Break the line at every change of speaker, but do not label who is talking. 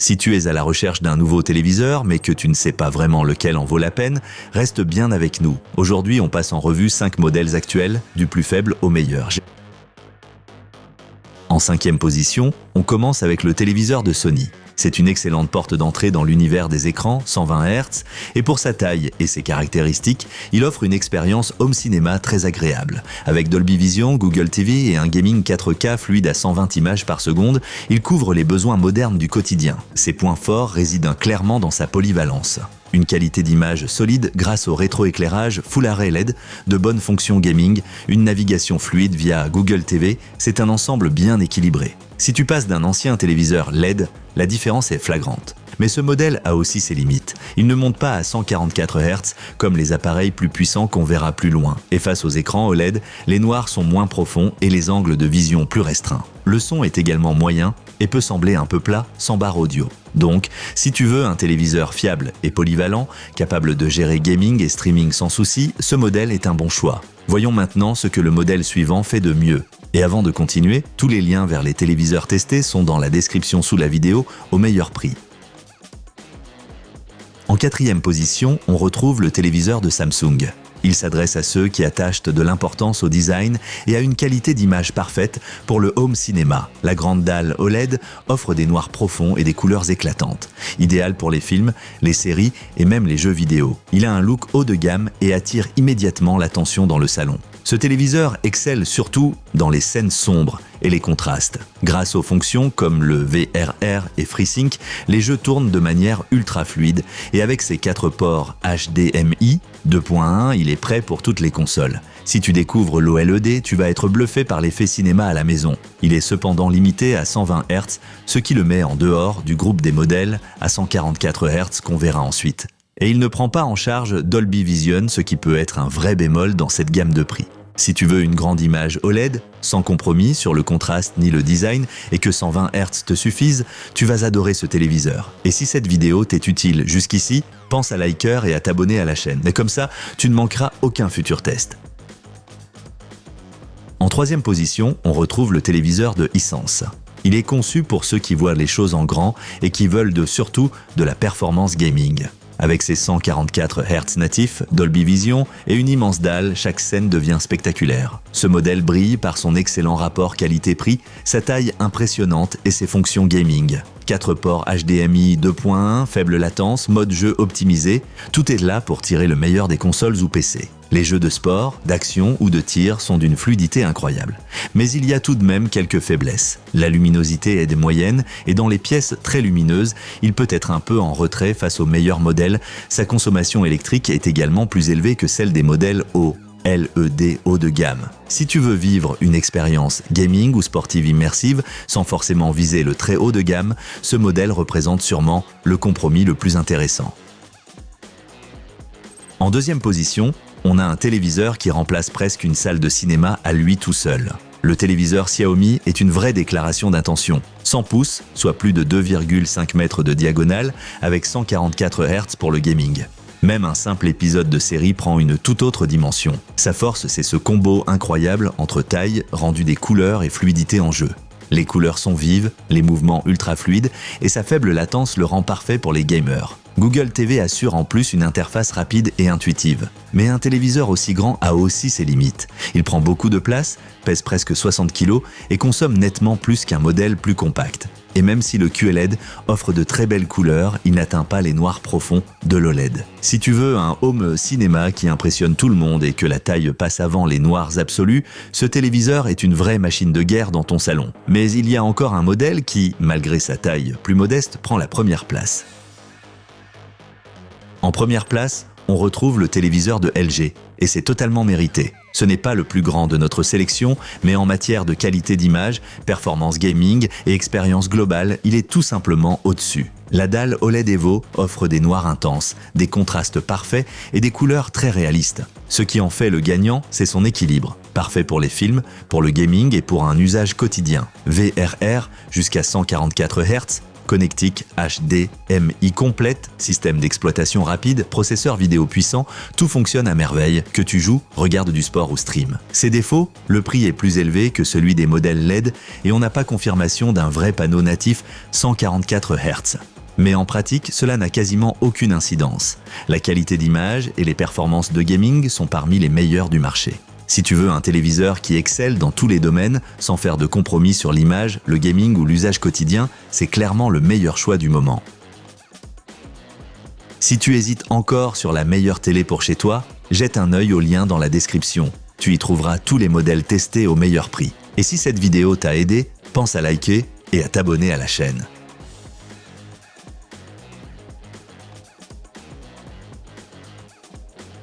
Si tu es à la recherche d'un nouveau téléviseur, mais que tu ne sais pas vraiment lequel en vaut la peine, reste bien avec nous. Aujourd'hui, on passe en revue 5 modèles actuels, du plus faible au meilleur. En 5e position, on commence avec le téléviseur de Sony. C'est une excellente porte d'entrée dans l'univers des écrans, 120 Hz, et pour sa taille et ses caractéristiques, il offre une expérience home cinéma très agréable. Avec Dolby Vision, Google TV et un gaming 4K fluide à 120 images par seconde, il couvre les besoins modernes du quotidien. Ses points forts résident clairement dans sa polyvalence. Une qualité d'image solide grâce au rétroéclairage Full Array LED, de bonnes fonctions gaming, une navigation fluide via Google TV, c'est un ensemble bien équilibré. Si tu passes d'un ancien téléviseur LED, la différence est flagrante. Mais ce modèle a aussi ses limites. Il ne monte pas à 144 Hz comme les appareils plus puissants qu'on verra plus loin. Et face aux écrans OLED, les noirs sont moins profonds et les angles de vision plus restreints. Le son est également moyen et peut sembler un peu plat sans barre audio. Donc, si tu veux un téléviseur fiable et polyvalent, capable de gérer gaming et streaming sans souci, ce modèle est un bon choix. Voyons maintenant ce que le modèle suivant fait de mieux. Et avant de continuer, tous les liens vers les téléviseurs testés sont dans la description sous la vidéo au meilleur prix. En 4e position, on retrouve le téléviseur de Samsung. Il s'adresse à ceux qui attachent de l'importance au design et à une qualité d'image parfaite pour le home cinéma. La grande dalle OLED offre des noirs profonds et des couleurs éclatantes. Idéal pour les films, les séries et même les jeux vidéo. Il a un look haut de gamme et attire immédiatement l'attention dans le salon. Ce téléviseur excelle surtout dans les scènes sombres et les contrastes. Grâce aux fonctions comme le VRR et FreeSync, les jeux tournent de manière ultra fluide et avec ses 4 ports HDMI 2.1, il est prêt pour toutes les consoles. Si tu découvres l'OLED, tu vas être bluffé par l'effet cinéma à la maison. Il est cependant limité à 120 Hz, ce qui le met en dehors du groupe des modèles à 144 Hz qu'on verra ensuite. Et il ne prend pas en charge Dolby Vision, ce qui peut être un vrai bémol dans cette gamme de prix. Si tu veux une grande image OLED, sans compromis sur le contraste ni le design, et que 120 Hz te suffisent, tu vas adorer ce téléviseur. Et si cette vidéo t'est utile jusqu'ici, pense à liker et à t'abonner à la chaîne. Et comme ça, tu ne manqueras aucun futur test. En 3e position, on retrouve le téléviseur de Hisense. Il est conçu pour ceux qui voient les choses en grand et qui veulent surtout de la performance gaming. Avec ses 144 Hz natifs, Dolby Vision et une immense dalle, chaque scène devient spectaculaire. Ce modèle brille par son excellent rapport qualité-prix, sa taille impressionnante et ses fonctions gaming. 4 ports HDMI 2.1, faible latence, mode jeu optimisé, tout est là pour tirer le meilleur des consoles ou PC. Les jeux de sport, d'action ou de tir sont d'une fluidité incroyable. Mais il y a tout de même quelques faiblesses. La luminosité est moyenne et dans les pièces très lumineuses, il peut être un peu en retrait face aux meilleurs modèles. Sa consommation électrique est également plus élevée que celle des modèles LED haut de gamme. Si tu veux vivre une expérience gaming ou sportive immersive sans forcément viser le très haut de gamme, ce modèle représente sûrement le compromis le plus intéressant. En 2e position, on a un téléviseur qui remplace presque une salle de cinéma à lui tout seul. Le téléviseur Xiaomi est une vraie déclaration d'intention. 100 pouces, soit plus de 2,5 mètres de diagonale, avec 144 Hz pour le gaming. Même un simple épisode de série prend une toute autre dimension. Sa force, c'est ce combo incroyable entre taille, rendu des couleurs et fluidité en jeu. Les couleurs sont vives, les mouvements ultra fluides et sa faible latence le rend parfait pour les gamers. Google TV assure en plus une interface rapide et intuitive. Mais un téléviseur aussi grand a aussi ses limites. Il prend beaucoup de place, pèse presque 60 kg et consomme nettement plus qu'un modèle plus compact. Et même si le QLED offre de très belles couleurs, il n'atteint pas les noirs profonds de l'OLED. Si tu veux un home cinéma qui impressionne tout le monde et que la taille passe avant les noirs absolus, ce téléviseur est une vraie machine de guerre dans ton salon. Mais il y a encore un modèle qui, malgré sa taille plus modeste, prend la première place. En première place, on retrouve le téléviseur de LG, et c'est totalement mérité. Ce n'est pas le plus grand de notre sélection, mais en matière de qualité d'image, performance gaming et expérience globale, il est tout simplement au-dessus. La dalle OLED Evo offre des noirs intenses, des contrastes parfaits et des couleurs très réalistes. Ce qui en fait le gagnant, c'est son équilibre. Parfait pour les films, pour le gaming et pour un usage quotidien. VRR jusqu'à 144 Hz, connectique HDMI complète, système d'exploitation rapide, processeur vidéo puissant, tout fonctionne à merveille, que tu joues, regardes du sport ou stream. Ses défauts, le prix est plus élevé que celui des modèles LED et on n'a pas confirmation d'un vrai panneau natif 144 Hz. Mais en pratique, cela n'a quasiment aucune incidence. La qualité d'image et les performances de gaming sont parmi les meilleures du marché. Si tu veux un téléviseur qui excelle dans tous les domaines, sans faire de compromis sur l'image, le gaming ou l'usage quotidien, c'est clairement le meilleur choix du moment. Si tu hésites encore sur la meilleure télé pour chez toi, jette un œil au lien dans la description. Tu y trouveras tous les modèles testés au meilleur prix. Et si cette vidéo t'a aidé, pense à liker et à t'abonner à la chaîne.